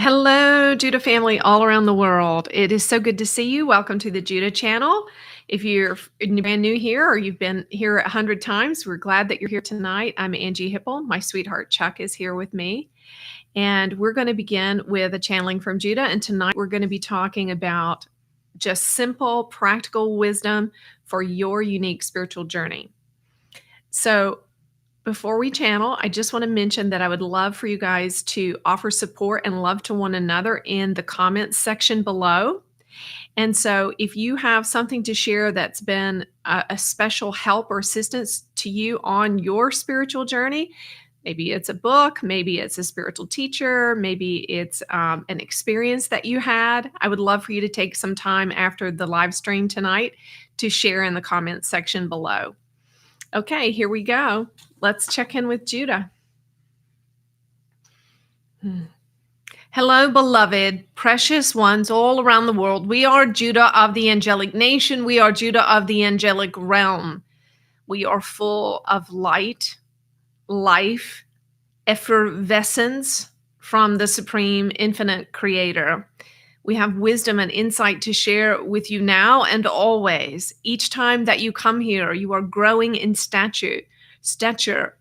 Hello, Judah family all around the world. It is so good to see you. Welcome to the Judah channel. If you're brand new here or you've been here 100 times, we're glad that you're here tonight. I'm Angie Hipple. My sweetheart Chuck is here with me. And we're going to begin with a channeling from Judah. And tonight we're going to be talking about just simple, practical wisdom for your unique spiritual journey. So before we channel, I just want to mention that I would love for you guys to offer support and love to one another in the comments section below. And so if you have something to share that's been a special help or assistance to you on your spiritual journey, maybe it's a book, maybe it's a spiritual teacher, maybe it's an experience that you had, I would love for you to take some time after the live stream tonight to share in the comments section below. Okay, here we go. Let's check in with Judah. Hello, beloved, precious ones all around the world. We are Judah of the angelic nation. We are Judah of the angelic realm. We are full of light, life, effervescence from the supreme infinite creator. We have wisdom and insight to share with you now and always. Each time that you come here, you are growing in stature.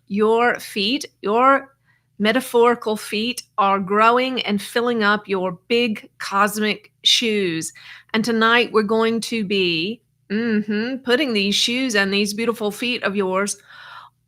Your feet, your metaphorical feet are growing and filling up your big cosmic shoes. And tonight we're going to be putting these shoes and these beautiful feet of yours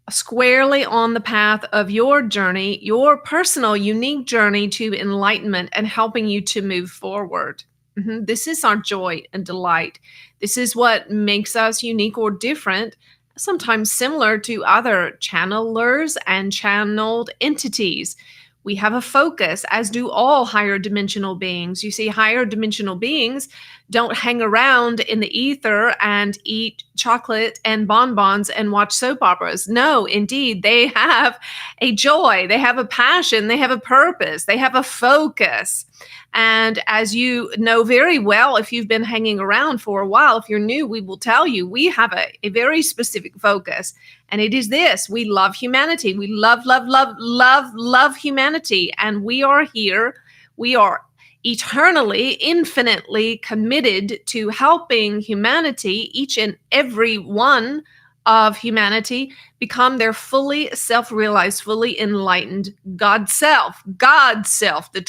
squarely on the path of your journey, your personal, unique journey to enlightenment and helping you to move forward. This is our joy and delight. This is what makes us unique or different, sometimes similar to other channelers and channeled entities. We have a focus, as do all higher dimensional beings. You see, higher dimensional beings don't hang around in the ether and eat chocolate and bonbons and watch soap operas. No, indeed, they have a joy, they have a passion, they have a purpose, they have a focus. And as you know very well, if you've been hanging around for a while, if you're new, we will tell you we have a very specific focus. And it is this: we love humanity. We love humanity. And we are here. We are eternally, infinitely committed to helping humanity, each and every one of humanity, become their fully self-realized, fully enlightened God self, the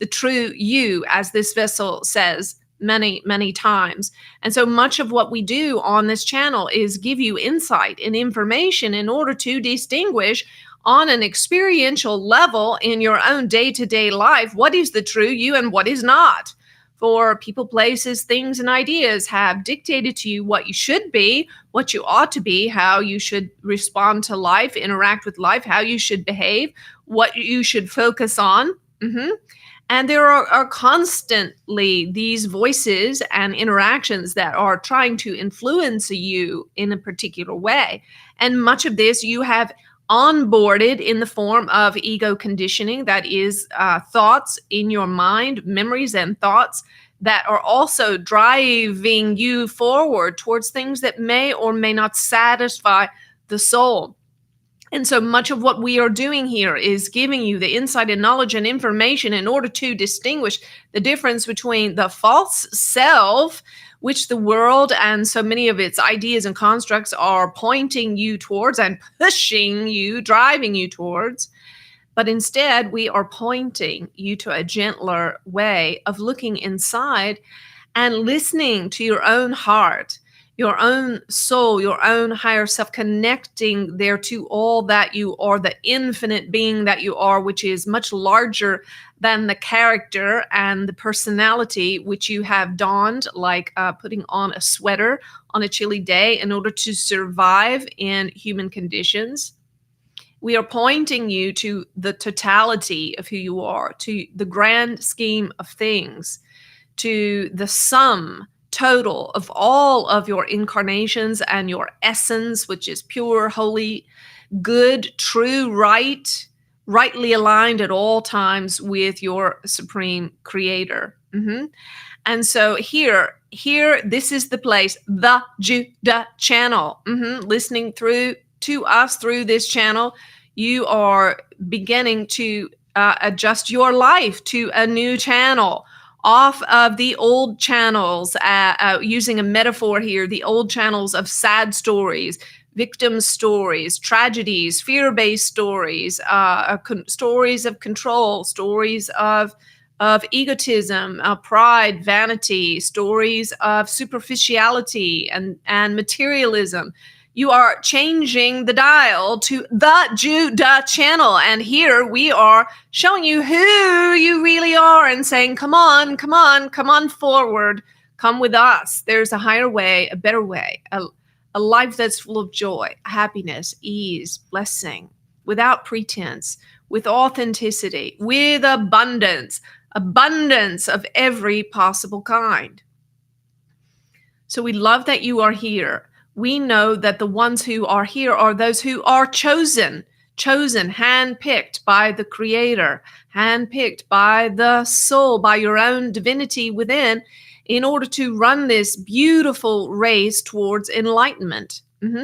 true you, as this vessel says many, many times. And so much of what we do on this channel is give you insight and information in order to distinguish on an experiential level in your own day-to-day life what is the true you and what is not. For people, places, things, and ideas have dictated to you what you should be, what you ought to be, how you should respond to life, interact with life, how you should behave, what you should focus on. And there are constantly these voices and interactions that are trying to influence you in a particular way. And much of this you have onboarded in the form of ego conditioning, that is thoughts in your mind, memories and thoughts that are also driving you forward towards things that may or may not satisfy the soul. And so much of what we are doing here is giving you the insight and knowledge and information in order to distinguish the difference between the false self, which the world and so many of its ideas and constructs are pointing you towards and pushing you, driving you towards. But instead, we are pointing you to a gentler way of looking inside and listening to your own heart, your own soul, your own higher self, connecting there to all that you are, the infinite being that you are, which is much larger than the character and the personality which you have donned, like putting on a sweater on a chilly day in order to survive in human conditions. We are pointing you to the totality of who you are, to the grand scheme of things, to the sum total of all of your incarnations and your essence, which is pure, holy, good, true, rightly aligned at all times with your supreme creator. And so here, this is the place, the Judah channel. Listening through to us through this channel, you are beginning to adjust your life to a new channel, off of the old channels, using a metaphor here, the old channels of sad stories, victim stories, tragedies, fear-based stories, stories of control, stories of egotism, pride, vanity, stories of superficiality and materialism. You are changing the dial to the Judah channel. And here we are showing you who you really are and saying, come on, come on, come on forward. Come with us. There's a higher way, a better way, a life that's full of joy, happiness, ease, blessing, without pretense, with authenticity, with abundance, abundance of every possible kind. So we love that you are here. We know that the ones who are here are those who are chosen, handpicked by the Creator, handpicked by the soul, by your own divinity within, in order to run this beautiful race towards enlightenment.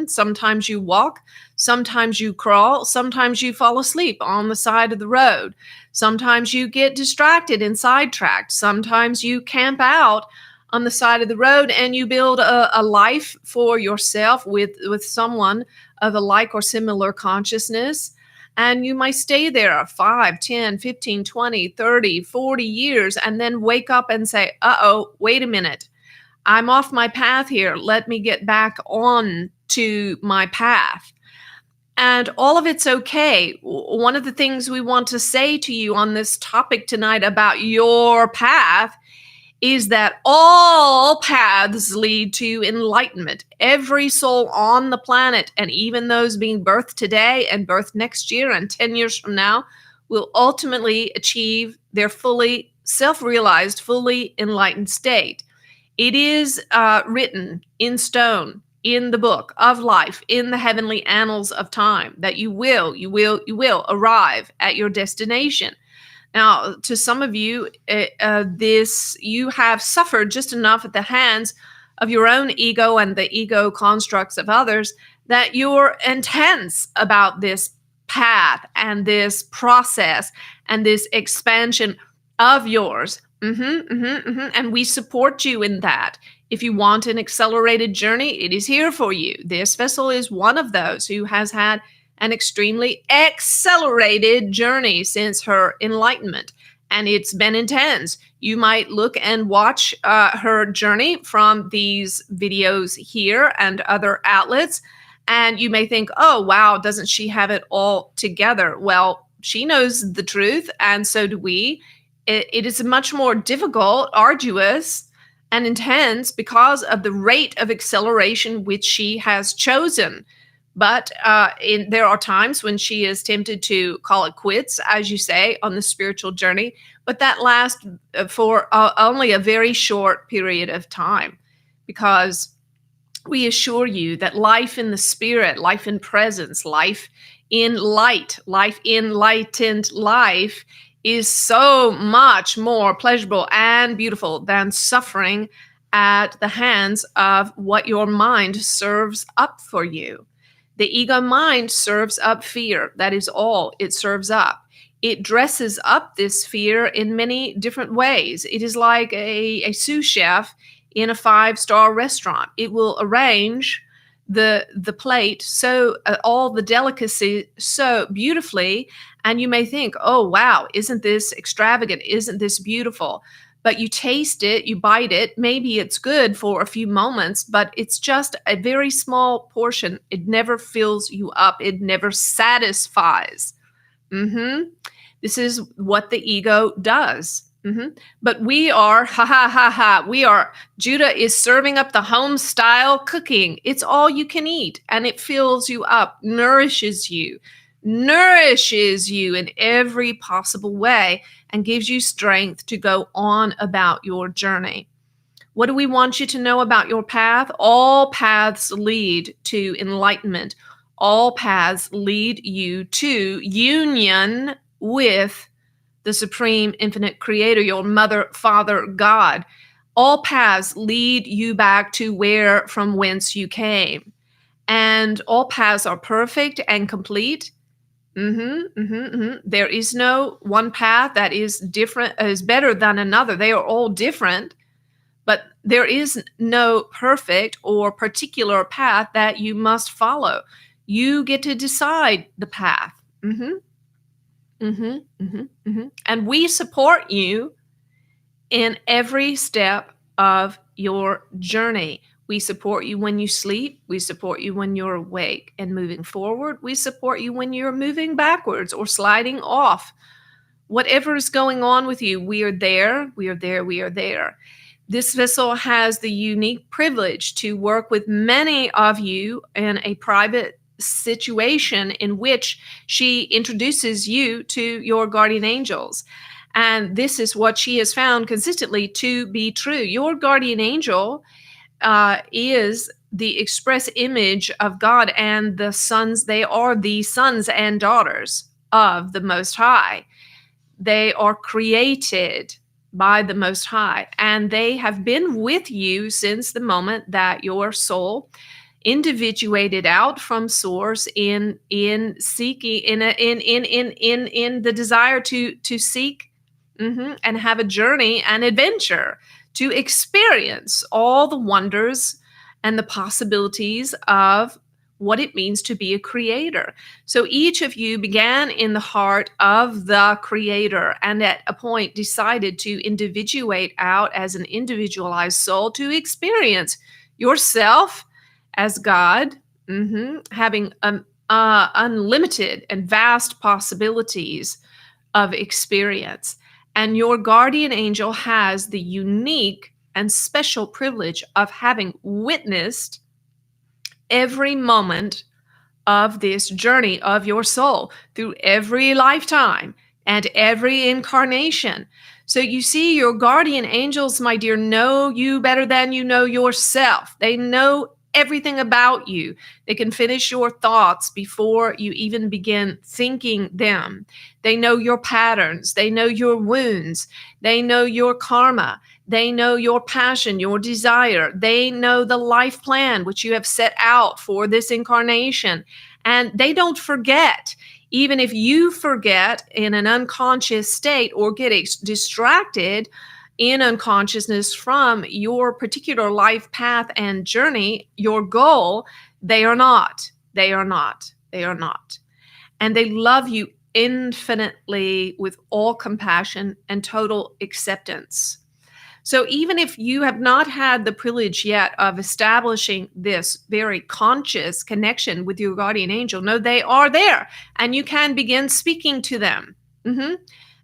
Sometimes you walk, sometimes you crawl, sometimes you fall asleep on the side of the road. Sometimes you get distracted and sidetracked. Sometimes you camp out on the side of the road and you build a life for yourself with someone of a like or similar consciousness. And you might stay there 5, 10, 15, 20, 30, 40 years and then wake up and say, uh-oh, wait a minute. I'm off my path here. Let me get back on to my path. And all of it's okay. One of the things we want to say to you on this topic tonight about your path is that all paths lead to enlightenment. Every soul on the planet, and even those being birthed today and birthed next year and 10 years from now, will ultimately achieve their fully self-realized, fully enlightened state. It is written in stone in the book of life, in the heavenly annals of time, that you will arrive at your destination. Now, to some of you, you have suffered just enough at the hands of your own ego and the ego constructs of others that you're intense about this path and this process and this expansion of yours. And we support you in that. If you want an accelerated journey, it is here for you. This vessel is one of those who has had an extremely accelerated journey since her enlightenment, and it's been intense. You might look and watch her journey from these videos here and other outlets, and you may think, oh, wow, doesn't she have it all together? Well, she knows the truth, and so do we. It is much more difficult, arduous, and intense because of the rate of acceleration which she has chosen. But there are times when she is tempted to call it quits, as you say, on the spiritual journey. But that lasts for only a very short period of time, because we assure you that life in the spirit, life in presence, life in light, life enlightened life is so much more pleasurable and beautiful than suffering at the hands of what your mind serves up for you. The ego mind serves up fear. That is all it serves up. It dresses up this fear in many different ways. It is like a sous chef in a 5-star restaurant. It will arrange the plate, so all the delicacy so beautifully, and you may think, oh wow, isn't this extravagant? Isn't this beautiful? But you taste it, you bite it, maybe it's good for a few moments, but it's just a very small portion. It never fills you up. It never satisfies. This is what the ego does. But we are, Judah is serving up the home style cooking. It's all you can eat, and it fills you up, nourishes you in every possible way, and gives you strength to go on about your journey. What do we want you to know about your path? All paths lead to enlightenment. All paths lead you to union with the Supreme Infinite Creator, your Mother, Father, God. All paths lead you back to from whence you came. And all paths are perfect and complete. There is no one path that is different, is better than another. They are all different, but there is no perfect or particular path that you must follow. You get to decide the path. And we support you in every step of your journey. We support you when you sleep. We support you when you're awake and moving forward. We support you when you're moving backwards or sliding off. Whatever is going on with you, we are there. We are there. We are there. This vessel has the unique privilege to work with many of you in a private situation in which she introduces you to your guardian angels. And this is what she has found consistently to be true. Your guardian angel is the express image of God and the sons. They are the sons and daughters of the Most High. They are created by the Most High, and they have been with you since the moment that your soul individuated out from source in seeking in the desire to seek and have a journey and adventure to experience all the wonders and the possibilities of what it means to be a creator. So each of you began in the heart of the creator and at a point decided to individuate out as an individualized soul to experience yourself as God, having unlimited and vast possibilities of experience. And your guardian angel has the unique and special privilege of having witnessed every moment of this journey of your soul through every lifetime and every incarnation. So you see, your guardian angels, my dear, know you better than you know yourself. They know everything about you. They can finish your thoughts before you even begin thinking them. They know your patterns. They know your wounds. They know your karma. They know your passion, your desire. They know the life plan which you have set out for this incarnation. And they don't forget. Even if you forget in an unconscious state or get distracted in unconsciousness from your particular life path and journey, your goal, they are not. They are not. They are not. And they love you infinitely with all compassion and total acceptance. So even if you have not had the privilege yet of establishing this very conscious connection with your guardian angel, know they are there and you can begin speaking to them.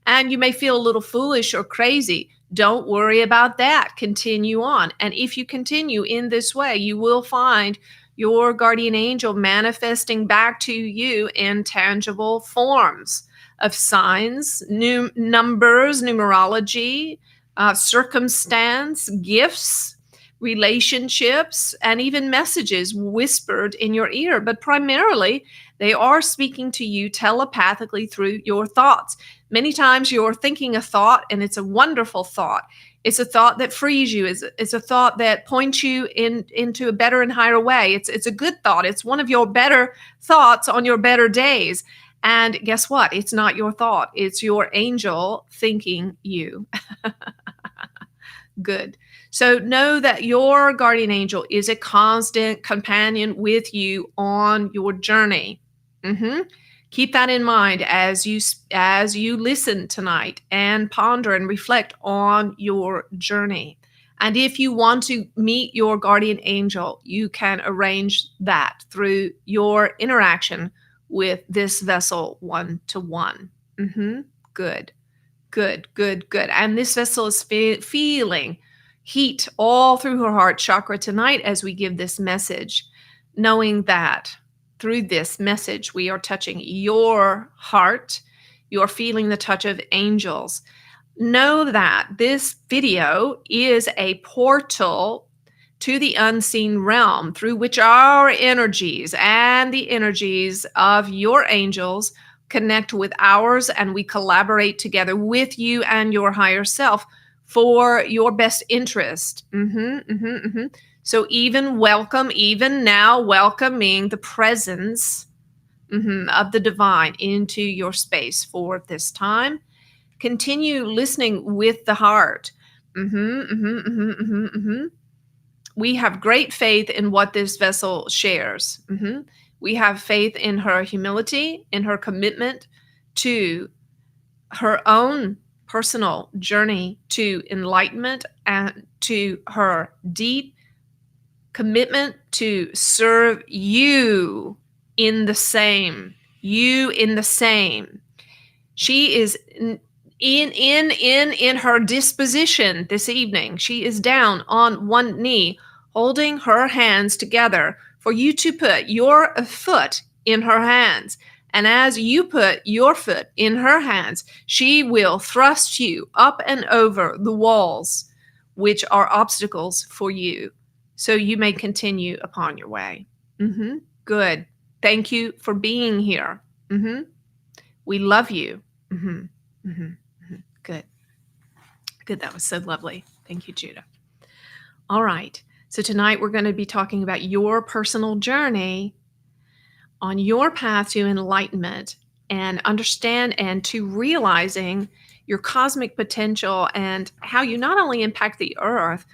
And you may feel a little foolish or crazy. Don't worry about that. Continue on. And if you continue in this way, you will find your guardian angel manifesting back to you in tangible forms of signs, numbers, numerology, circumstance, gifts, relationships, and even messages whispered in your ear. But primarily, they are speaking to you telepathically through your thoughts. Many times you're thinking a thought and it's a wonderful thought. It's a thought that frees you. It's a thought that points you into a better and higher way. It's a good thought. It's one of your better thoughts on your better days. And guess what? It's not your thought. It's your angel thinking you. Good. So know that your guardian angel is a constant companion with you on your journey. Keep that in mind as you listen tonight and ponder and reflect on your journey. And if you want to meet your guardian angel, you can arrange that through your interaction with this vessel one-to-one. Good. And this vessel is feeling heat all through her heart chakra tonight as we give this message, knowing that through this message, we are touching your heart. You're feeling the touch of angels. Know that this video is a portal to the unseen realm through which our energies and the energies of your angels connect with ours, and we collaborate together with you and your higher self for your best interest. So even now, welcoming the presence of the divine into your space for this time. Continue listening with the heart. We have great faith in what this vessel shares. We have faith in her humility, in her commitment to her own personal journey to enlightenment, and to her deep commitment to serve you in the same. You in the same. She is in her disposition this evening. She is down on one knee, holding her hands together for you to put your foot in her hands. And as you put your foot in her hands, she will thrust you up and over the walls, which are obstacles for you, so you may continue upon your way. Good. Thank you for being here. We love you. Good. Good. That was so lovely. Thank you, Judah. All right. So tonight we're going to be talking about your personal journey on your path to enlightenment and understand and to realizing your cosmic potential and how you not only impact the earth,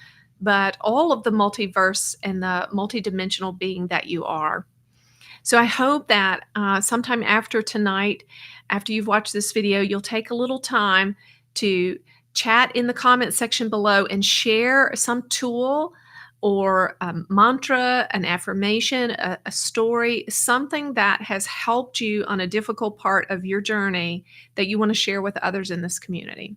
but all of the multiverse and the multidimensional being that you are. So I hope that sometime after tonight, after you've watched this video, you'll take a little time to chat in the comment section below and share some tool or a mantra, an affirmation, a story, something that has helped you on a difficult part of your journey that you want to share with others in this community.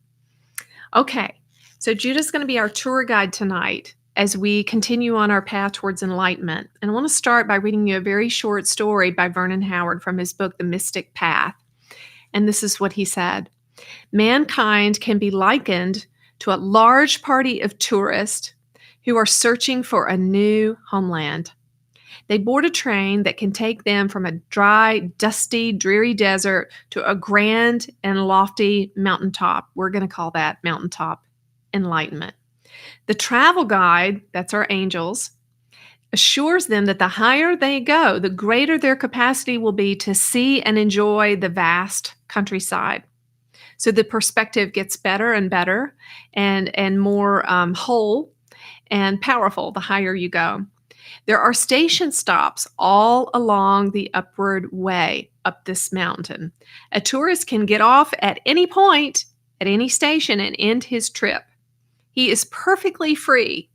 Okay, so Judah's going to be our tour guide tonight as we continue on our path towards enlightenment. And I want to start by reading you a very short story by Vernon Howard from his book, The Mystic Path. And this is what he said. Mankind can be likened to a large party of tourists who are searching for a new homeland. They board a train that can take them from a dry, dusty, dreary desert to a grand and lofty mountaintop. We're going to call that mountaintop enlightenment. The travel guide, that's our angels, assures them that the higher they go, the greater their capacity will be to see and enjoy the vast countryside. So the perspective gets better and better and more whole and powerful the higher you go. There are station stops all along the upward way up this mountain. A tourist can get off at any point, at any station, and end his trip. He is perfectly free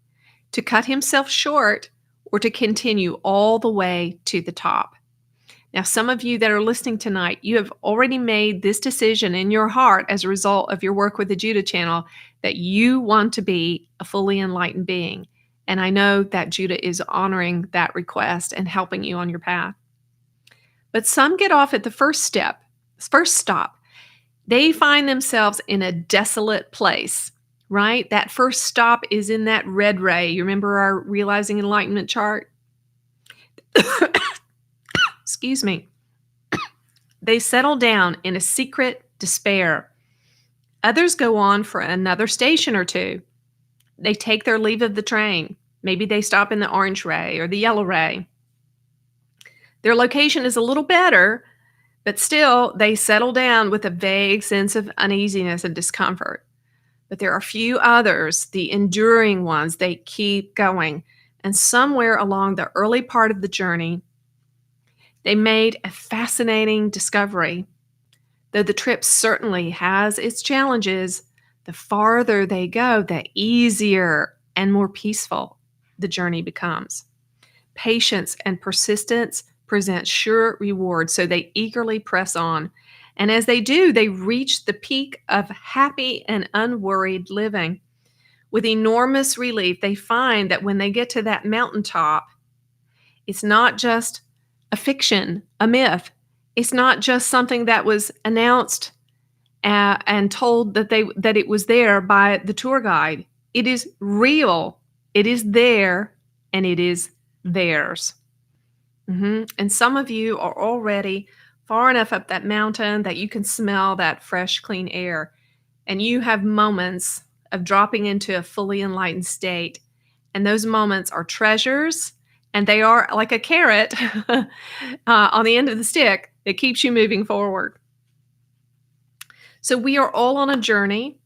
to cut himself short or to continue all the way to the top. Now, some of you that are listening tonight, you have already made this decision in your heart as a result of your work with the Judah channel that you want to be a fully enlightened being. And I know that Judah is honoring that request and helping you on your path. But some get off at the first stop. They find themselves in a desolate place, right? That first stop is in that red ray. You remember our Realizing Enlightenment chart? Excuse me. They settle down in a secret despair. Others go on for another station or two. They take their leave of the train. Maybe they stop in the orange ray or the yellow ray. Their location is a little better, but still they settle down with a vague sense of uneasiness and discomfort. But there are a few others, the enduring ones, they keep going. And somewhere along the early part of the journey, they made a fascinating discovery. Though the trip certainly has its challenges, the farther they go, the easier and more peaceful the journey becomes. Patience and persistence present sure rewards, so they eagerly press on. And as they do, they reach the peak of happy and unworried living. With enormous relief, they find that when they get to that mountaintop, it's not just a fiction, a myth. It's not just something that was announced and told that it was there by the tour guide. It is real. It is there, and it is theirs. And some of you are already far enough up that mountain that you can smell that fresh, clean air. And you have moments of dropping into a fully enlightened state. And those moments are treasures, and they are like a carrot on the end of the stick. that keeps you moving forward. So we are all on a journey.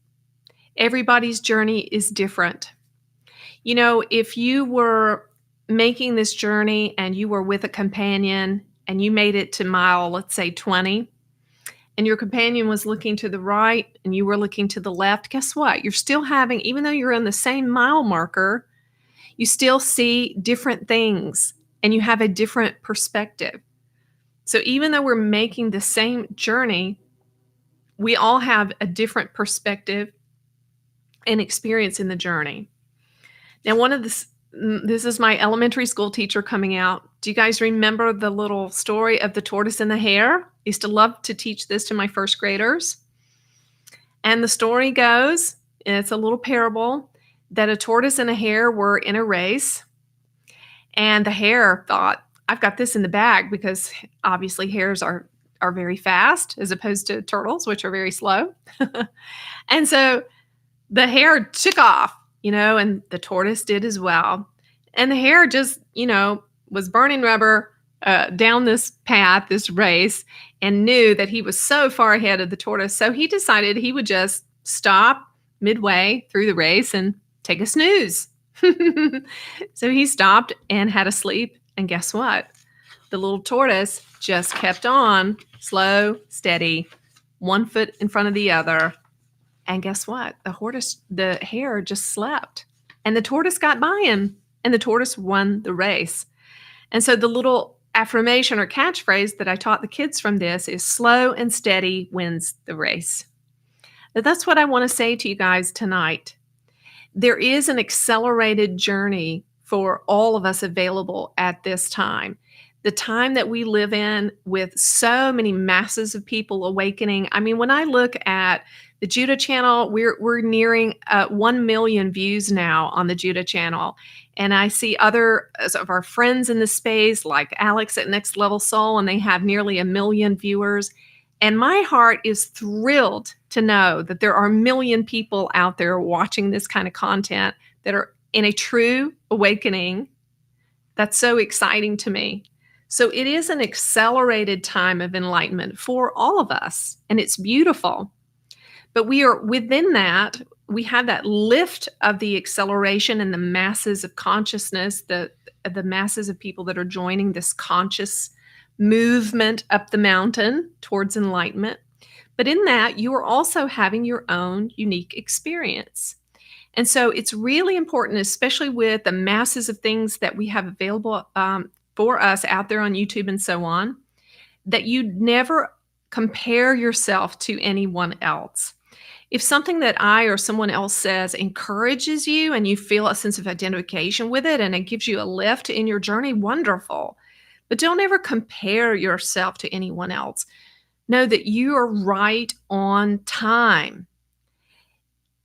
Everybody's journey is different. You know, if you were making this journey and you were with a companion and you made it to mile, let's say 20, and your companion was looking to the right and you were looking to the left, guess what? You're still having, even though you're in the same mile marker, you still see different things and you have a different perspective. So even though we're making the same journey, we all have a different perspective and experience in the journey. Now, this is my elementary school teacher coming out. Do you guys remember the little story of the tortoise and the hare? I used to love to teach this to my first graders. And the story goes, and it's a little parable, that a tortoise and a hare were in a race. And the hare thought, I've got this in the bag, because obviously hares are very fast as opposed to turtles, which are very slow. And so the hare took off, and the tortoise did as well. And the hare just, was burning rubber down this path, this race, and knew that he was so far ahead of the tortoise. So he decided he would just stop midway through the race and take a snooze. So he stopped and had a sleep. And guess what? The little tortoise just kept on, slow, steady, one foot in front of the other. And guess what? The hare just slept. And the tortoise got by him. And the tortoise won the race. And so the little affirmation or catchphrase that I taught the kids from this is slow and steady wins the race. But that's what I want to say to you guys tonight. There is an accelerated journey for all of us available at this time. The time that we live in, with so many masses of people awakening. I mean, when I look at the Judah channel, we're nearing 1 million views now on the Judah channel. And I see other of our friends in the space, like Alex at Next Level Soul, and they have nearly 1 million viewers. And my heart is thrilled to know that there are 1 million people out there watching this kind of content that are in a true awakening. That's so exciting to me. So it is an accelerated time of enlightenment for all of us, and it's beautiful. But we are within that, we have that lift of the acceleration and the masses of consciousness, the masses of people that are joining this conscious movement up the mountain towards enlightenment. But in that, you are also having your own unique experience. And so it's really important, especially with the masses of things that we have available for us out there on YouTube and so on, that you never compare yourself to anyone else. If something that I or someone else says encourages you and you feel a sense of identification with it and it gives you a lift in your journey, wonderful. But don't ever compare yourself to anyone else. Know that you are right on time.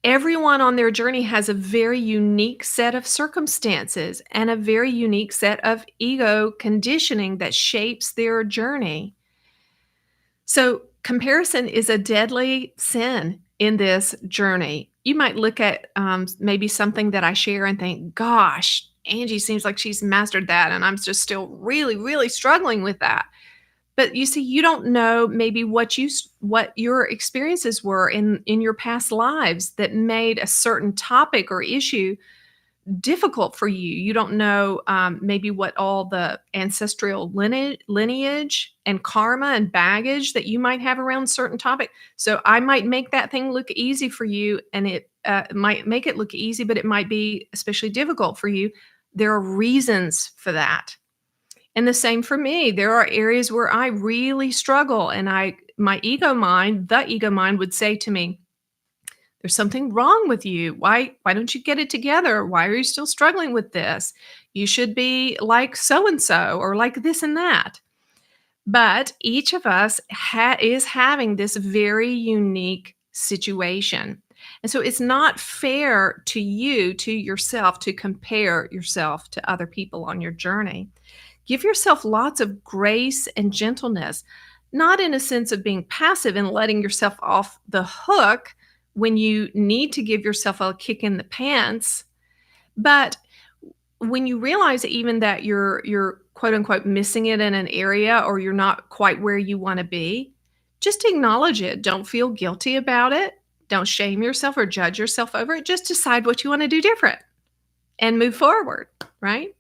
Everyone on their journey has a very unique set of circumstances and a very unique set of ego conditioning that shapes their journey. So comparison is a deadly sin in this journey. You might look at maybe something that I share and think, gosh, Angie seems like she's mastered that, and I'm just still really, really struggling with that. But you see, you don't know maybe what your experiences were in your past lives that made a certain topic or issue difficult for you. You don't know maybe what all the ancestral lineage and karma and baggage that you might have around a certain topic. So I might make that thing look easy for you, and it might make it look easy, but it might be especially difficult for you. There are reasons for that. And the same for me. There are areas where I really struggle, and the ego mind would say to me, there's something wrong with you. Why don't you get it together? Why are you still struggling with this? You should be like so-and-so or like this and that. But each of us is having this very unique situation. And so it's not fair to you, to yourself, to compare yourself to other people on your journey. Give yourself lots of grace and gentleness, not in a sense of being passive and letting yourself off the hook when you need to give yourself a kick in the pants, but when you realize even that you're quote unquote missing it in an area or you're not quite where you want to be, just acknowledge it. Don't feel guilty about it. Don't shame yourself or judge yourself over it. Just decide what you want to do different and move forward, right?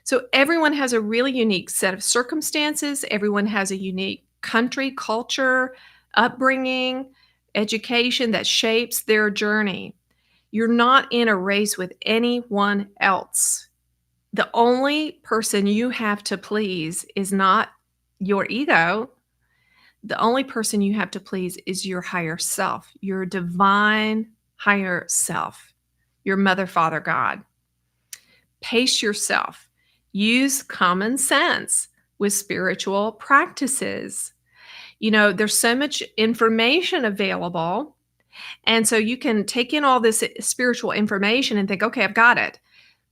So everyone has a really unique set of circumstances. Everyone has a unique country, culture, upbringing, education that shapes their journey. You're not in a race with anyone else. The only person you have to please is not your ego. The only person you have to please is your higher self, your divine higher self, your mother, father, God. Pace yourself. Use common sense with spiritual practices. There's so much information available. And so you can take in all this spiritual information and think, okay, I've got it.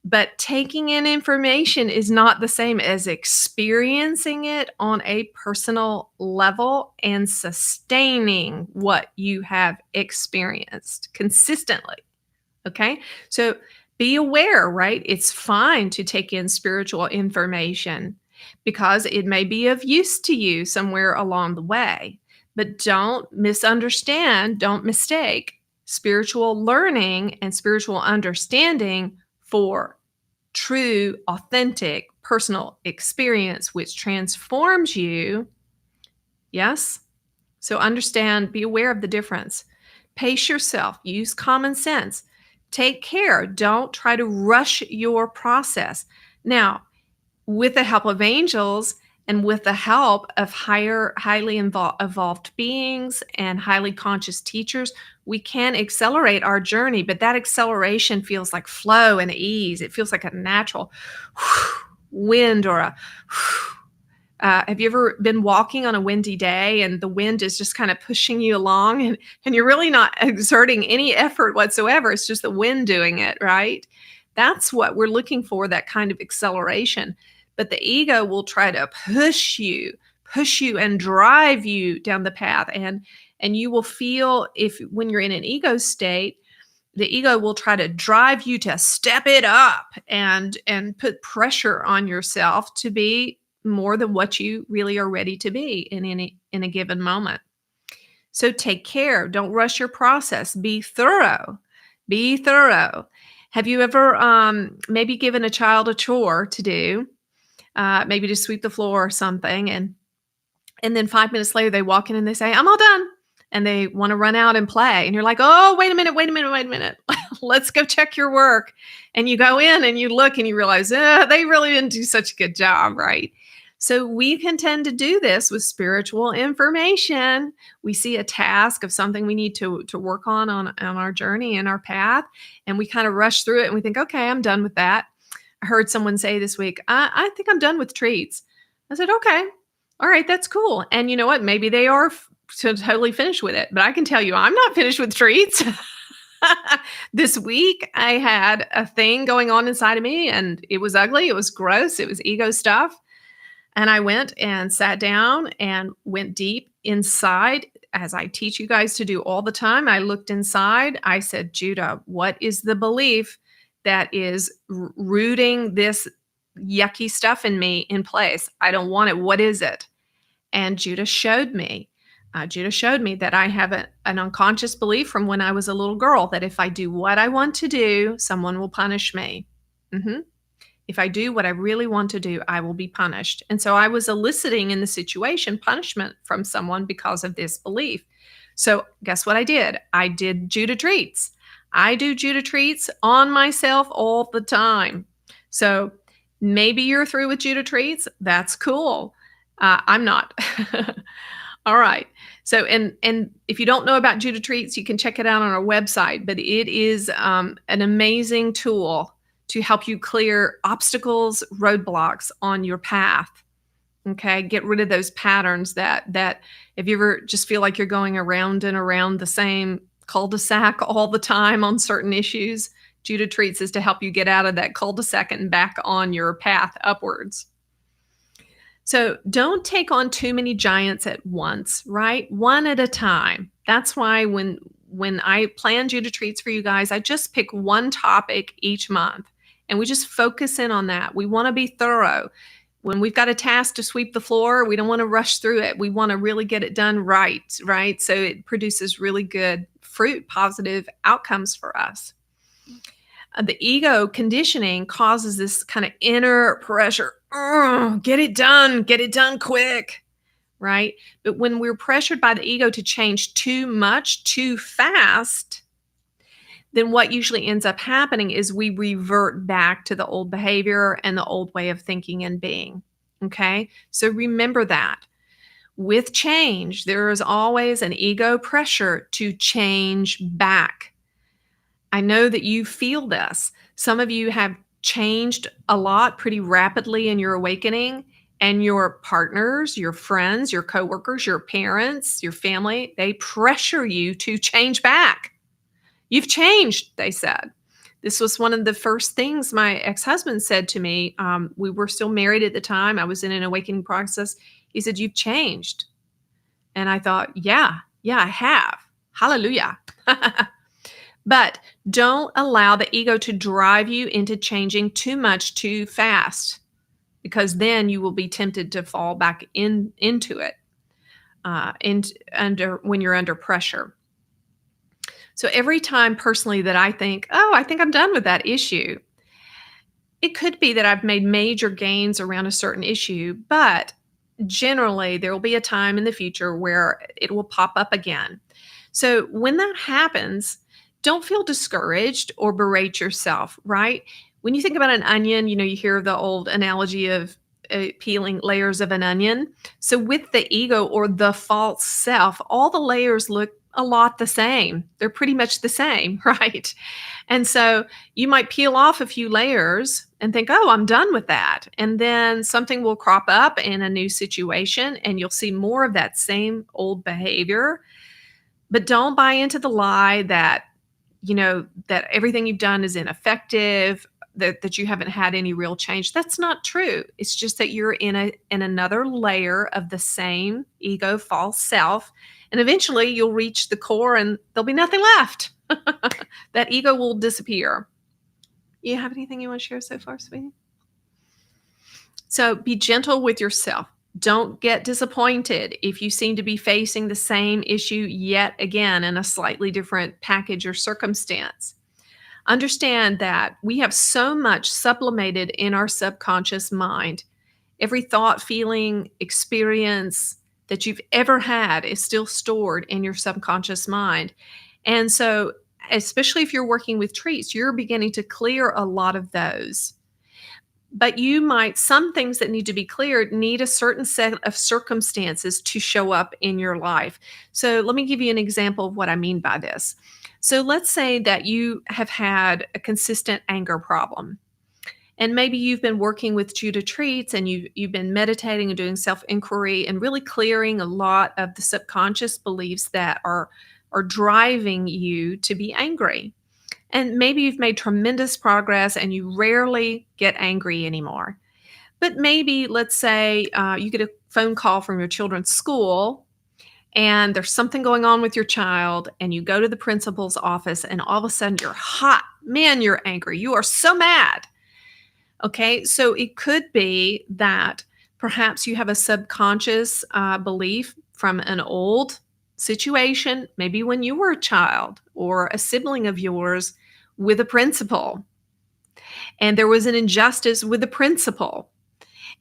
But taking in information is not the same as experiencing it on a personal level and sustaining what you have experienced consistently. Okay. So be aware, right? It's fine to take in spiritual information because it may be of use to you somewhere along the way. But don't misunderstand, don't mistake spiritual learning and spiritual understanding for true, authentic, personal experience, which transforms you. Yes? So understand, be aware of the difference. Pace yourself, use common sense. Take care. Don't try to rush your process. Now, with the help of angels and with the help of highly evolved beings and highly conscious teachers, we can accelerate our journey, but that acceleration feels like flow and ease. It feels like a natural wind or a have you ever been walking on a windy day and the wind is just kind of pushing you along and you're really not exerting any effort whatsoever? It's just the wind doing it, right? That's what we're looking for, that kind of acceleration. But the ego will try to push you and drive you down the path. And you will feel, when you're in an ego state, the ego will try to drive you to step it up and put pressure on yourself to be more than what you really are ready to be in a given moment. So take care. Don't rush your process. Be thorough. Be thorough. Have you ever maybe given a child a chore to do, maybe to sweep the floor or something, and then 5 minutes later they walk in and they say, "I'm all done," and they want to run out and play, and you're like, "Oh, wait a minute. Let's go check your work." And you go in and you look and you realize, they really didn't do such a good job, right? So we can tend to do this with spiritual information. We see a task of something we need to work on our journey and our path, and we kind of rush through it and we think, okay, I'm done with that. I heard someone say this week, I think I'm done with treats. I said, okay, all right, that's cool. And you know what? Maybe they are totally finished with it, but I can tell you, I'm not finished with treats. This week, I had a thing going on inside of me, and it was ugly. It was gross. It was ego stuff. And I went and sat down and went deep inside, as I teach you guys to do all the time. I looked inside. I said, Judah, what is the belief that is rooting this yucky stuff in me in place? I don't want it. What is it? And Judah showed me. Judah showed me that I have an unconscious belief from when I was a little girl that if I do what I want to do, someone will punish me. If I do what I really want to do, I will be punished. And so I was eliciting in the situation punishment from someone because of this belief. So guess what I did? I did Judah treats. I do Judah treats on myself all the time. So maybe you're through with Judah treats. That's cool. I'm not. All right. So, and if you don't know about Judah treats, you can check it out on our website, but it is an amazing tool to help you clear obstacles, roadblocks on your path. Okay. Get rid of those patterns that if you ever just feel like you're going around and around the same cul-de-sac all the time on certain issues, Judah treats is to help you get out of that cul-de-sac and back on your path upwards. So don't take on too many giants at once, right? One at a time. That's why when I plan Judah treats for you guys, I just pick one topic each month and we just focus in on that. We want to be thorough. When we've got a task to sweep the floor, we don't want to rush through it. We want to really get it done right, right? So it produces really good fruit, positive outcomes for us. The ego conditioning causes this kind of inner pressure. Get it done quick, right? But when we're pressured by the ego to change too much, too fast, then what usually ends up happening is we revert back to the old behavior and the old way of thinking and being. Okay. So remember that with change, there is always an ego pressure to change back. I know that you feel this. Some of you have changed a lot pretty rapidly in your awakening, and your partners, your friends, your coworkers, your parents, your family, they pressure you to change back. You've changed, they said. This was one of the first things my ex-husband said to me. We were still married at the time. I was in an awakening process. He said, "You've changed." And I thought, yeah, I have. Hallelujah. But don't allow the ego to drive you into changing too much too fast, because then you will be tempted to fall back into it when you're under pressure. So every time personally that I think, oh, I think I'm done with that issue, it could be that I've made major gains around a certain issue, but generally there will be a time in the future where it will pop up again. So when that happens, don't feel discouraged or berate yourself, right? When you think about an onion, you hear the old analogy of peeling layers of an onion. So with the ego or the false self, all the layers look a lot the same. They're pretty much the same, right? And so you might peel off a few layers and think, oh, I'm done with that. And then something will crop up in a new situation and you'll see more of that same old behavior. But don't buy into the lie that, that everything you've done is ineffective, that you haven't had any real change. That's not true. It's just that you're in another layer of the same ego false self. And eventually you'll reach the core and there'll be nothing left. That ego will disappear. You have anything you want to share so far, sweetie? So be gentle with yourself. Don't get disappointed if you seem to be facing the same issue yet again in a slightly different package or circumstance. Understand that we have so much sublimated in our subconscious mind. Every thought, feeling, experience that you've ever had is still stored in your subconscious mind. And so, especially if you're working with treats, you're beginning to clear a lot of those. But some things that need to be cleared need a certain set of circumstances to show up in your life. So let me give you an example of what I mean by this. So let's say that you have had a consistent anger problem. And maybe you've been working with Judah Treats and you've been meditating and doing self-inquiry and really clearing a lot of the subconscious beliefs that are driving you to be angry. And maybe you've made tremendous progress and you rarely get angry anymore. But maybe, let's say, you get a phone call from your children's school and there's something going on with your child and you go to the principal's office and all of a sudden you're hot. Man, you're angry. You are so mad. Okay, so it could be that perhaps you have a subconscious belief from an old situation, maybe when you were a child or a sibling of yours with a principal, and there was an injustice with the principal,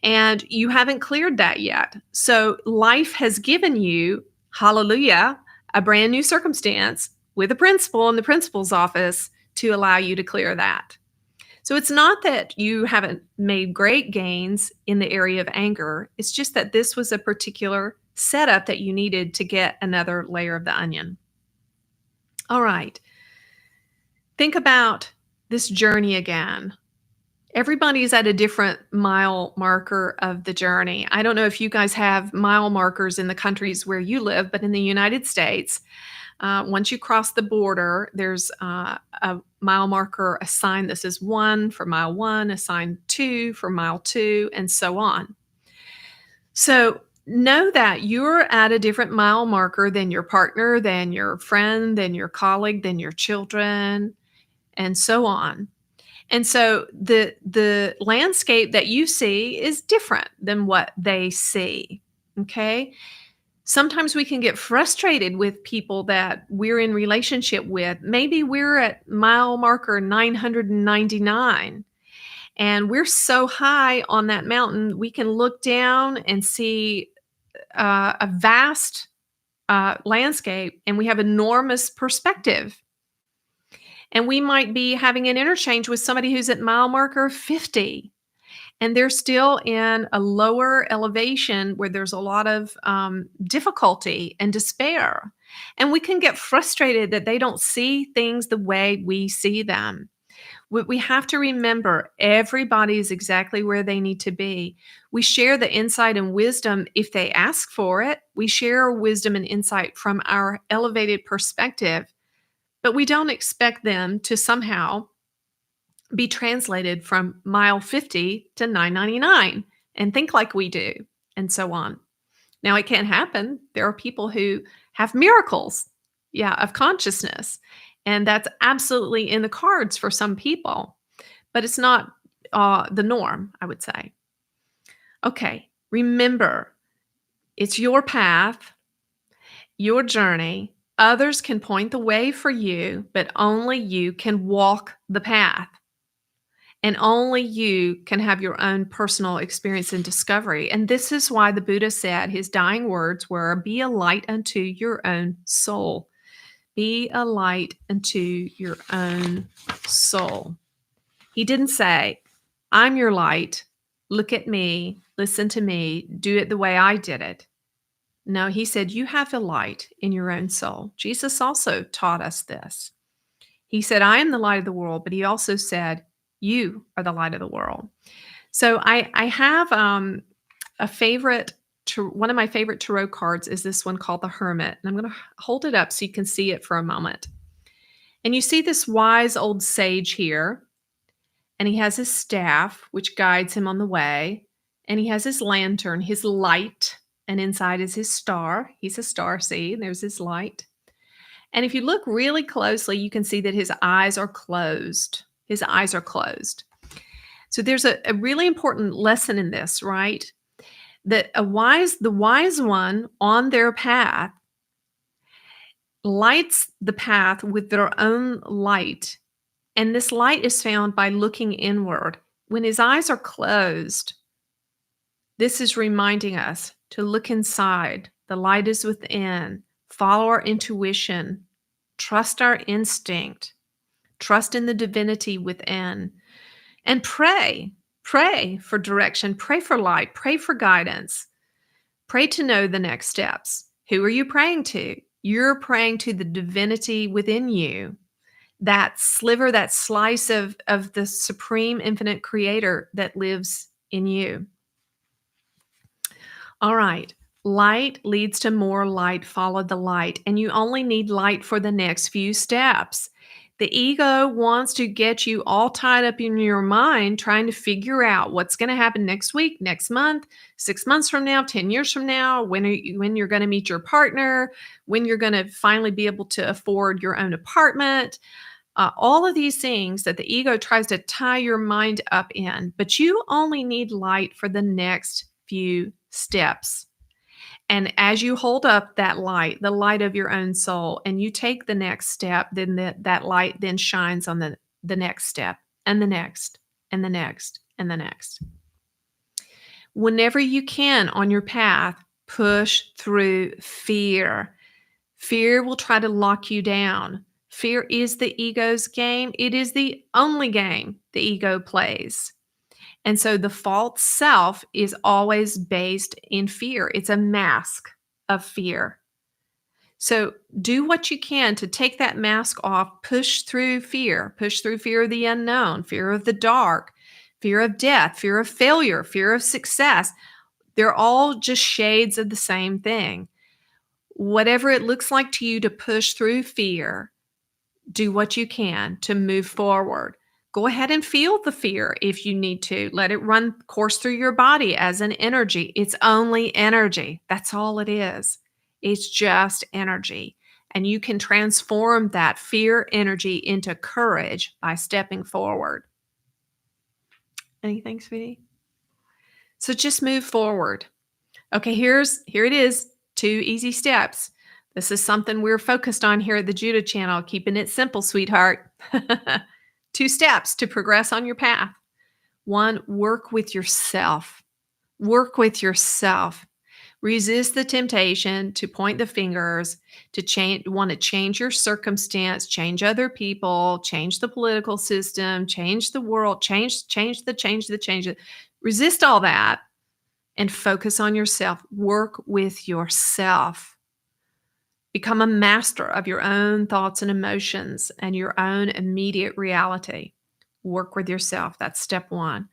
and you haven't cleared that yet. So life has given you, hallelujah, a brand new circumstance with a principal in the principal's office to allow you to clear that. So it's not that you haven't made great gains in the area of anger. It's just that this was a particular setup that you needed to get another layer of the onion. All right. Think about this journey again. Everybody's at a different mile marker of the journey. I don't know if you guys have mile markers in the countries where you live, but in the United States, once you cross the border, there's a mile marker, a sign that says 1 for mile 1, a sign 2 for mile 2, and so on. So know that you're at a different mile marker than your partner, than your friend, than your colleague, than your children, and so on. And so the landscape that you see is different than what they see. Okay? Sometimes we can get frustrated with people that we're in relationship with. Maybe we're at mile marker 999 and we're so high on that mountain, we can look down and see a vast landscape, and we have enormous perspective. And we might be having an interchange with somebody who's at mile marker 50, and they're still in a lower elevation where there's a lot of difficulty and despair. And we can get frustrated that they don't see things the way we see them. We have to remember everybody is exactly where they need to be. We share the insight and wisdom if they ask for it. We share wisdom and insight from our elevated perspective, but we don't expect them to somehow be translated from mile 50 to 999 and think like we do, and so on. Now, it can happen. There are people who have miracles, yeah, of consciousness, and that's absolutely in the cards for some people, but it's not the norm, I would say. Okay, remember, it's your path, your journey. Others can point the way for you, but only you can walk the path. And only you can have your own personal experience and discovery. And this is why the Buddha said his dying words were, be a light unto your own soul. Be a light unto your own soul. He didn't say, I'm your light. Look at me. Listen to me. Do it the way I did it. No, he said, you have a light in your own soul. Jesus also taught us this. He said, I am the light of the world, but he also said, you are the light of the world. So I have a favorite, one of my favorite tarot cards is this one called the Hermit. And I'm going to hold it up so you can see it for a moment. And you see this wise old sage here, and he has his staff, which guides him on the way. And he has his lantern, his light, and inside is his star. He's a star seed. There's his light. And if you look really closely, you can see that his eyes are closed. His eyes are closed. So there's a really important lesson in this, right? That the wise one on their path lights the path with their own light. And this light is found by looking inward. When his eyes are closed, this is reminding us to look inside. The light is within. Follow our intuition. Trust our instinct. Trust in the divinity within. And pray. Pray for direction. Pray for light. Pray for guidance. Pray to know the next steps. Who are you praying to? You're praying to the divinity within you. That sliver, that slice of the supreme infinite creator that lives in you. All right. Light leads to more light. Follow the light. And you only need light for the next few steps. The ego wants to get you all tied up in your mind trying to figure out what's going to happen next week, next month, 6 months from now, 10 years from now, when you're going to meet your partner, when you're going to finally be able to afford your own apartment. All of these things that the ego tries to tie your mind up in, but you only need light for the next few steps. And as you hold up that light, the light of your own soul, and you take the next step, then that light then shines on the next step, and the next, and the next, and the next. Whenever you can on your path, push through fear. Fear will try to lock you down. Fear is the ego's game. It is the only game the ego plays. And so the false self is always based in fear. It's a mask of fear. So do what you can to take that mask off, push through fear of the unknown, fear of the dark, fear of death, fear of failure, fear of success. They're all just shades of the same thing. Whatever it looks like to you to push through fear, do what you can to move forward. Go ahead and feel the fear if you need to. Let it run course through your body as an energy. It's only energy. That's all it is. It's just energy. And you can transform that fear energy into courage by stepping forward. Anything, sweetie? So just move forward. Okay, here it is. 2 easy steps. This is something we're focused on here at the Judah channel, keeping it simple, sweetheart. 2 steps to progress on your path. 1, work with yourself. Work with yourself. Resist the temptation to point the fingers, to want to change your circumstance, change other people, change the political system, change the world, change the. Resist all that and focus on yourself. Work with yourself. Become a master of your own thoughts and emotions and your own immediate reality. Work with yourself. That's step 1.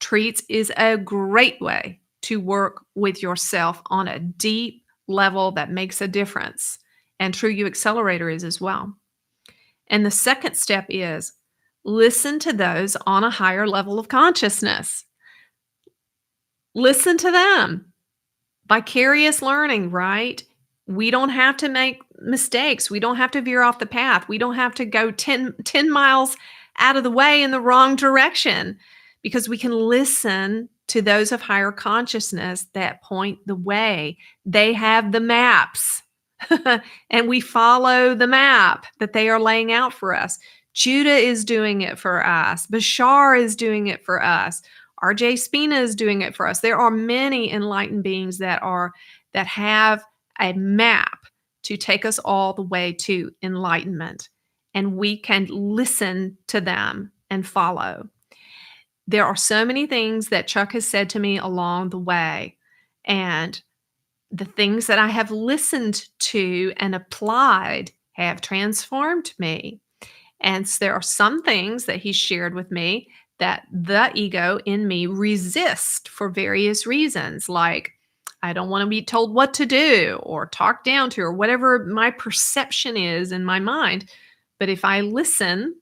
Treats is a great way to work with yourself on a deep level that makes a difference. And True You Accelerator is as well. And the second step is listen to those on a higher level of consciousness. Listen to them. Vicarious learning, right? We don't have to make mistakes. We don't have to veer off the path. We don't have to go 10 miles out of the way in the wrong direction, because we can listen to those of higher consciousness that point the way. They have the maps and we follow the map that they are laying out for us. Judah is doing it for us. Bashar is doing it for us. RJ Spina is doing it for us. There are many enlightened beings that have a map to take us all the way to enlightenment, and we can listen to them and follow. There are so many things that Chuck has said to me along the way, and the things that I have listened to and applied have transformed me. And so there are some things that he shared with me that the ego in me resists for various reasons, like I don't want to be told what to do or talked down to or whatever my perception is in my mind. But if I listen,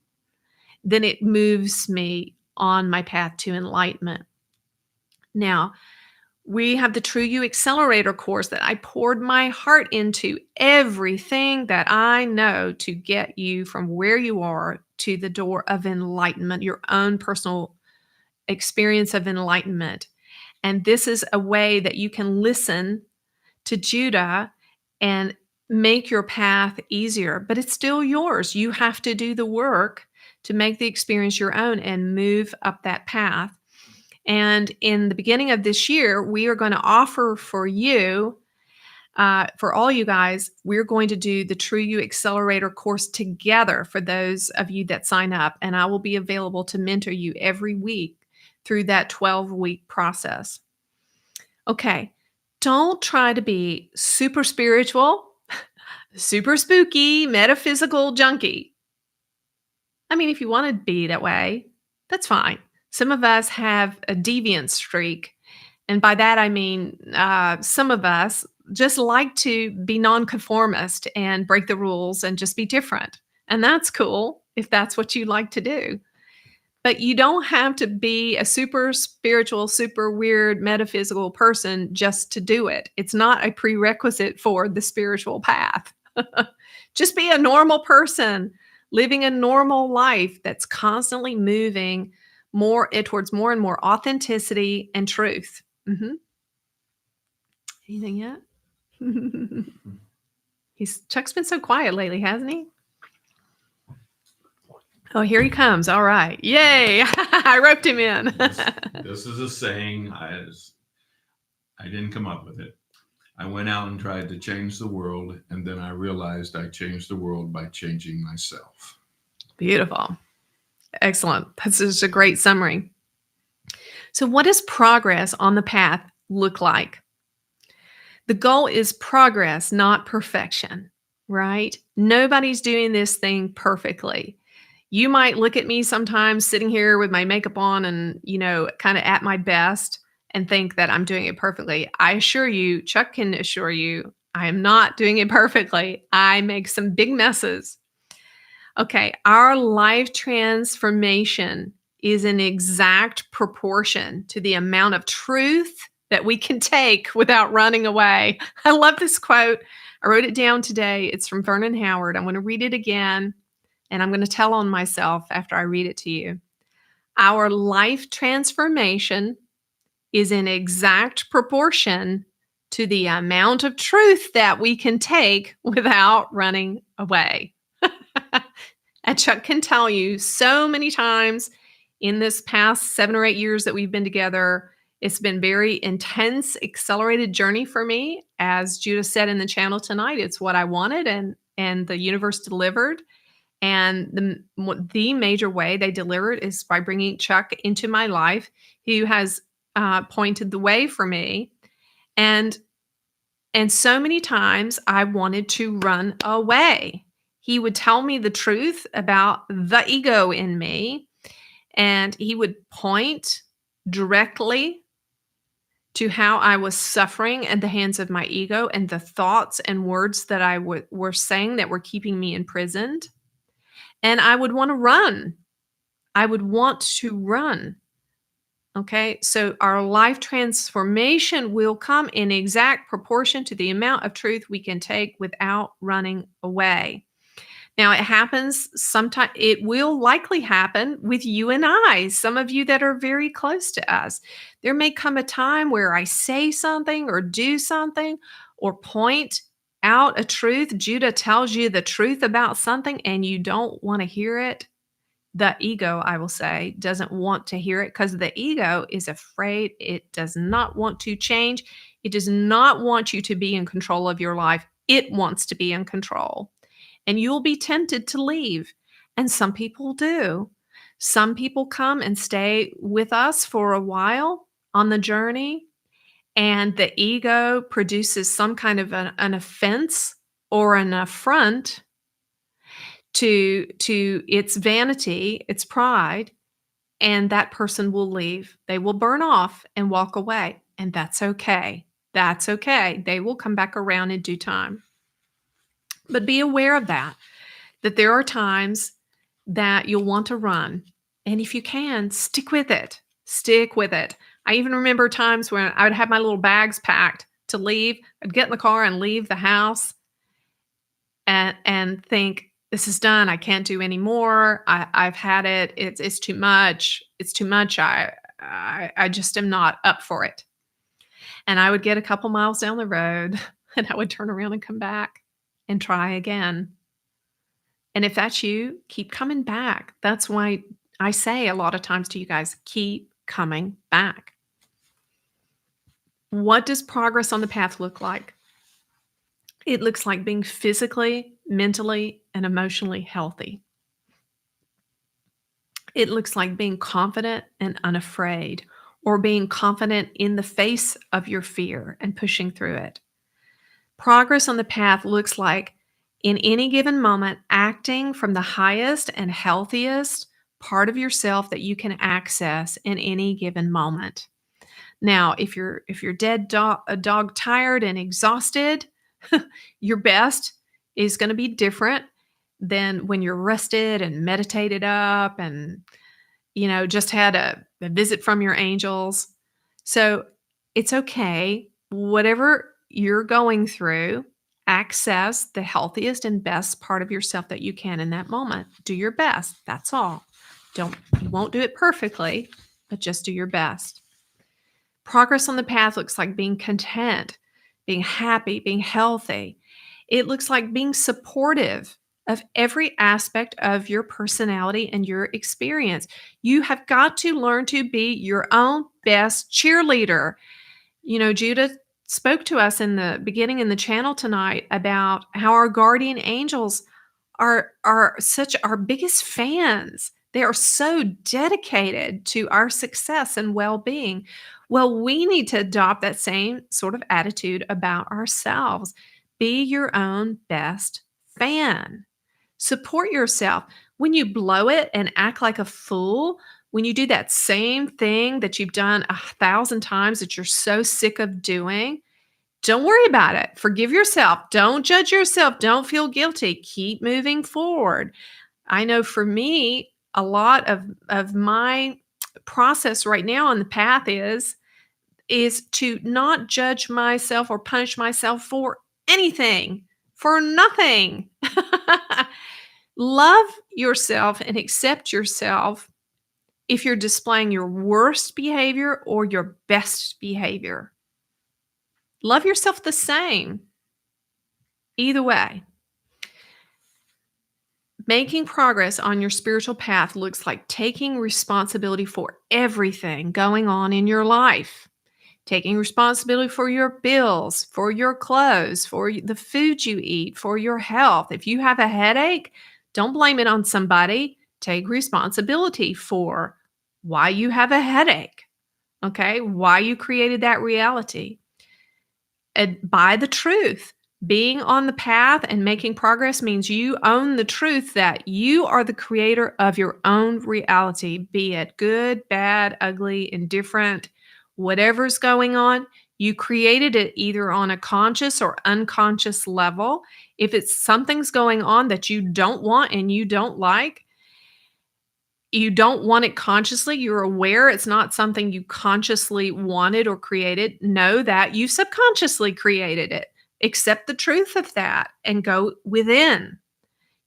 then it moves me on my path to enlightenment. Now, we have the True You Accelerator course that I poured my heart into, everything that I know to get you from where you are to the door of enlightenment, your own personal experience of enlightenment. And this is a way that you can listen to Judah and make your path easier, but it's still yours. You have to do the work to make the experience your own and move up that path. And in the beginning of this year, we are going to offer for you, for all you guys, we're going to do the True You Accelerator course together for those of you that sign up. And I will be available to mentor you every week through that 12-week process. Okay, don't try to be super spiritual, super spooky, metaphysical junkie. I mean, if you want to be that way, that's fine. Some of us have a deviant streak. And by that, I mean, some of us just like to be nonconformist and break the rules and just be different. And that's cool if that's what you like to do. But you don't have to be a super spiritual, super weird, metaphysical person just to do it. It's not a prerequisite for the spiritual path. Just be a normal person living a normal life that's constantly moving more towards more and more authenticity and truth. Mm-hmm. Anything yet? Chuck's been so quiet lately, hasn't he? Oh, here he comes. All right. Yay. I roped him in. This is a saying. I didn't come up with it. I went out and tried to change the world, and then I realized I changed the world by changing myself. Beautiful. Excellent. That's just a great summary. So what does progress on the path look like? The goal is progress, not perfection, right? Nobody's doing this thing perfectly. You might look at me sometimes sitting here with my makeup on and, kind of at my best and think that I'm doing it perfectly. I assure you, Chuck can assure you, I am not doing it perfectly. I make some big messes. Okay, our life transformation is an exact proportion to the amount of truth that we can take without running away. I love this quote. I wrote it down today. It's from Vernon Howard. I'm going to read it again, and I'm going to tell on myself after I read it to you. Our life transformation is in exact proportion to the amount of truth that we can take without running away. And Chuck can tell you so many times in this past 7 or 8 years that we've been together, it's been very intense, accelerated journey for me. As Judah said in the channel tonight, it's what I wanted, and the universe delivered. And the major way they delivered is by bringing Chuck into my life, who has pointed the way for me. And so many times I wanted to run away. He would tell me the truth about the ego in me, and he would point directly to how I was suffering at the hands of my ego and the thoughts and words that I were saying that were keeping me imprisoned. And I would want to run. I would want to run. Okay, so our life transformation will come in exact proportion to the amount of truth we can take without running away. Now, it happens sometimes, it will likely happen with you and I, some of you that are very close to us. There may come a time where I say something or do something or point out a truth. Judah tells you the truth about something and you don't want to hear it. The ego, I will say, doesn't want to hear it because the ego is afraid. It does not want to change. It does not want you to be in control of your life. It wants to be in control. And you'll be tempted to leave. And some people do. Some people come and stay with us for a while on the journey, and the ego produces some kind of an offense or an affront to its vanity, its pride, and that person will leave. They will burn off and walk away, and that's okay. That's okay. They will come back around in due time. But be aware of that there are times that you'll want to run. And if you can, stick with it. Stick with it. I even remember times when I would have my little bags packed to leave. I'd get in the car and leave the house and think, this is done. I can't do any more. I've had it. It's too much. It's too much. I just am not up for it. And I would get a couple miles down the road and I would turn around and come back and try again. And if that's you, keep coming back. That's why I say a lot of times to you guys, keep coming back. What does progress on the path look like? It looks like being physically, mentally, and emotionally healthy. It looks like being confident and unafraid, or being confident in the face of your fear and pushing through it. Progress on the path looks like, in any given moment, acting from the highest and healthiest part of yourself that you can access in any given moment. Now, if you're a dog tired and exhausted, your best is going to be different than when you're rested and meditated up and just had a visit from your angels. So it's okay. Whatever you're going through, access the healthiest and best part of yourself that you can in that moment. Do your best. That's all. You won't do it perfectly, but just do your best. Progress on the path looks like being content, being happy, being healthy. It looks like being supportive of every aspect of your personality and your experience. You have got to learn to be your own best cheerleader. Judah spoke to us in the beginning in the channel tonight about how our guardian angels are such our biggest fans. They are so dedicated to our success and well-being. Well, we need to adopt that same sort of attitude about ourselves. Be your own best fan. Support yourself. When you blow it and act like a fool, when you do that same thing that you've done 1,000 times that you're so sick of doing, don't worry about it. Forgive yourself. Don't judge yourself. Don't feel guilty. Keep moving forward. I know for me, a lot of my process right now on the path is to not judge myself or punish myself for anything, for nothing. Love yourself and accept yourself if you're displaying your worst behavior or your best behavior. Love yourself the same. Either way. Making progress on your spiritual path looks like taking responsibility for everything going on in your life. Taking responsibility for your bills, for your clothes, for the food you eat, for your health. If you have a headache, don't blame it on somebody. Take responsibility for why you have a headache, okay? Why you created that reality. And buy the truth. Being on the path and making progress means you own the truth that you are the creator of your own reality, be it good, bad, ugly, indifferent, whatever's going on. You created it either on a conscious or unconscious level. If it's something's going on that you don't want and you don't like, you don't want it consciously, you're aware it's not something you consciously wanted or created, know that you subconsciously created it. Accept the truth of that and go within.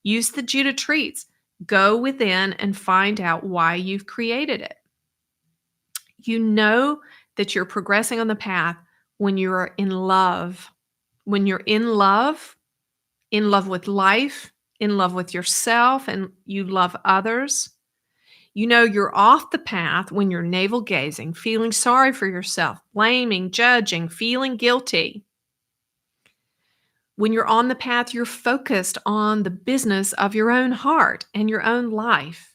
Use the Judah treats. Go within and find out why you've created it. You know that you're progressing on the path when you're in love. When you're in love with life, in love with yourself, and you love others. You know you're off the path when you're navel gazing, feeling sorry for yourself, blaming, judging, feeling guilty. When you're on the path, you're focused on the business of your own heart and your own life.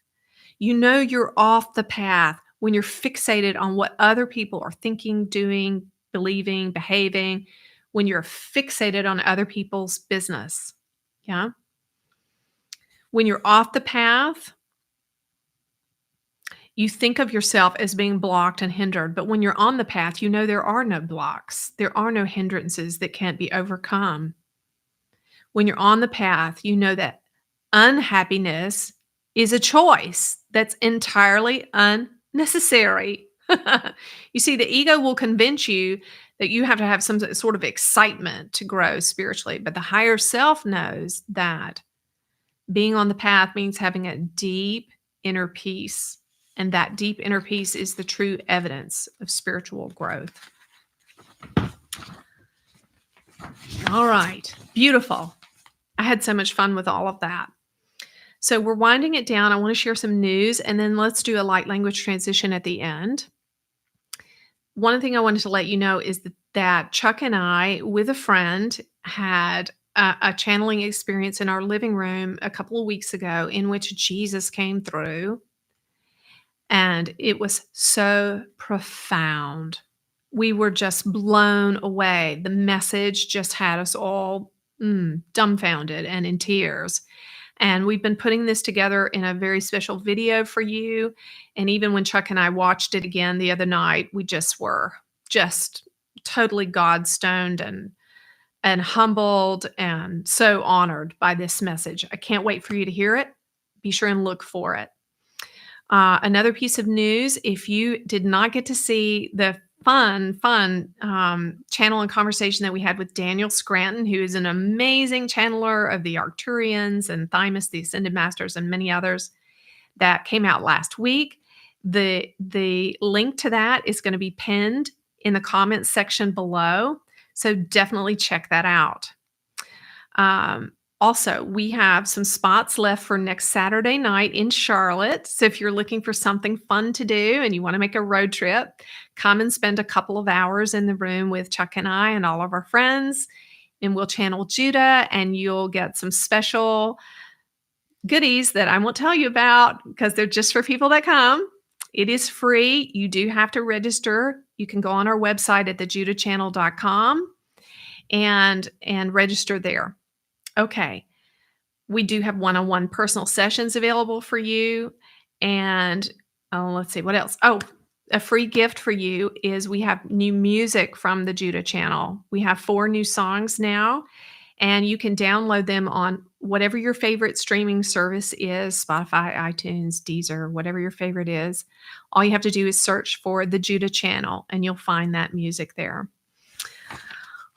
You know you're off the path when you're fixated on what other people are thinking, doing, believing, behaving, when you're fixated on other people's business. Yeah. When you're off the path, you think of yourself as being blocked and hindered, but when you're on the path, you know there are no blocks. There are no hindrances that can't be overcome. When you're on the path, you know that unhappiness is a choice that's entirely unnecessary. You see, the ego will convince you that you have to have some sort of excitement to grow spiritually, but the higher self knows that being on the path means having a deep inner peace. And that deep inner peace is the true evidence of spiritual growth. All right. Beautiful. I had so much fun with all of that. So we're winding it down. I want to share some news, and then let's do a light language transition at the end. One thing I wanted to let you know is that Chuck and I, with a friend, had a channeling experience in our living room a couple of weeks ago in which Jesus came through. And it was so profound. We were just blown away. The message just had us all dumbfounded and in tears. And we've been putting this together in a very special video for you. And even when Chuck and I watched it again the other night, we just were just totally God-stoned and humbled and so honored by this message. I can't wait for you to hear it. Be sure and look for it. Another piece of news, if you did not get to see the fun channel and conversation that we had with Daniel Scranton, who is an amazing channeler of the Arcturians and Thymus, the Ascended Masters, and many others, that came out last week. The link to that is going to be pinned in the comments section below. So definitely check that out. Also, we have some spots left for next Saturday night in Charlotte. So if you're looking for something fun to do and you want to make a road trip, come and spend a couple of hours in the room with Chuck and I and all of our friends, and we'll channel Judah, and you'll get some special goodies that I won't tell you about because they're just for people that come. It is free. You do have to register. You can go on our website at thejudahchannel.com and register there. Okay. We do have one-on-one personal sessions available for you. And let's see, what else? Oh, a free gift for you is we have new music from the Judah channel. We have 4 new songs now, and you can download them on whatever your favorite streaming service is, Spotify, iTunes, Deezer, whatever your favorite is. All you have to do is search for the Judah channel, and you'll find that music there.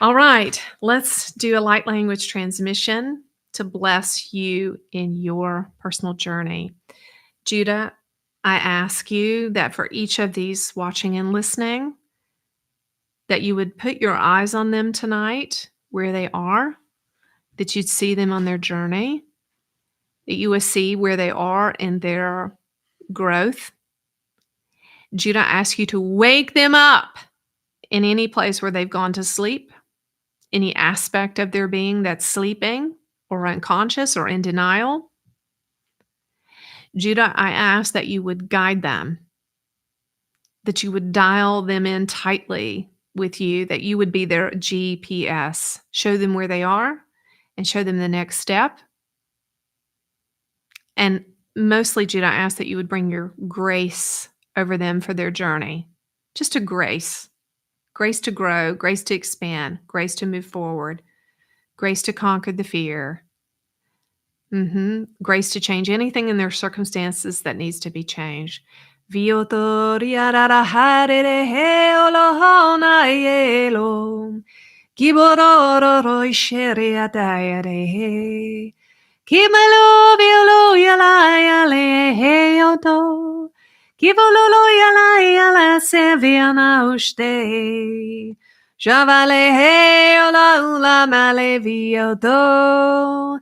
All right, let's do a light language transmission to bless you in your personal journey. Judah, I ask you that for each of these watching and listening, that you would put your eyes on them tonight where they are, that you'd see them on their journey, that you would see where they are in their growth. Judah asks you to wake them up in any place where they've gone to sleep, any aspect of their being that's sleeping or unconscious or in denial. Judah, I ask that you would guide them, that you would dial them in tightly with you, that you would be their GPS. Show them where they are and show them the next step. And mostly, Judah, I ask that you would bring your grace over them for their journey. Just a grace. Grace to grow, grace to expand, grace to move forward, grace to conquer the fear. Grace to change anything in their circumstances that needs to be changed. Kimalo biolo yala yale heyoto. Kivololo yala yala seviana uste. Javale heyola ula male vioto.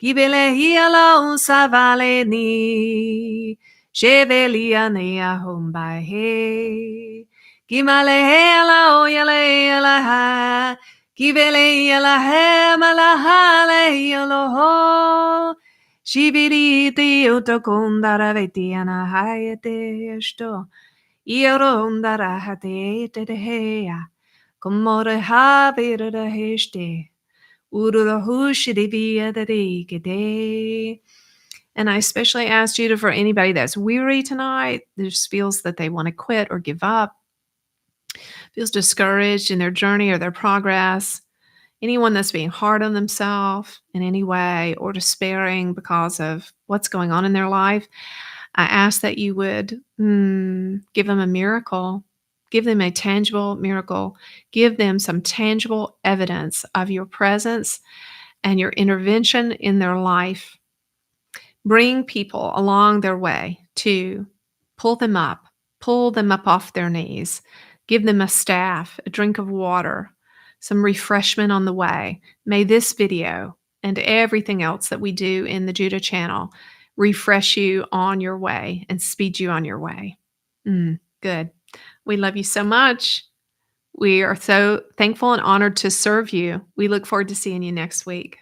Kibele hiala unsavale ni. Chevelia nea humba he. Kimale heala o yale yala ha. Kivele yala he malahale yolo ho. Shibiriti utokundara vetiana hayate esto. Iorondara hate tedeheya. Komore havira da heste. Urura hushidivia da digede. And I especially ask Judah for anybody that's weary tonight, that just feels that they want to quit or give up, feels discouraged in their journey or their progress, anyone that's being hard on themselves in any way or despairing because of what's going on in their life, I ask that you would give them a miracle, give them a tangible miracle, give them some tangible evidence of your presence and your intervention in their life. Bring people along their way to pull them up off their knees, give them a staff, a drink of water, some refreshment on the way. May this video and everything else that we do in the Judah channel refresh you on your way and speed you on your way. Good. We love you so much. We are so thankful and honored to serve you. We look forward to seeing you next week.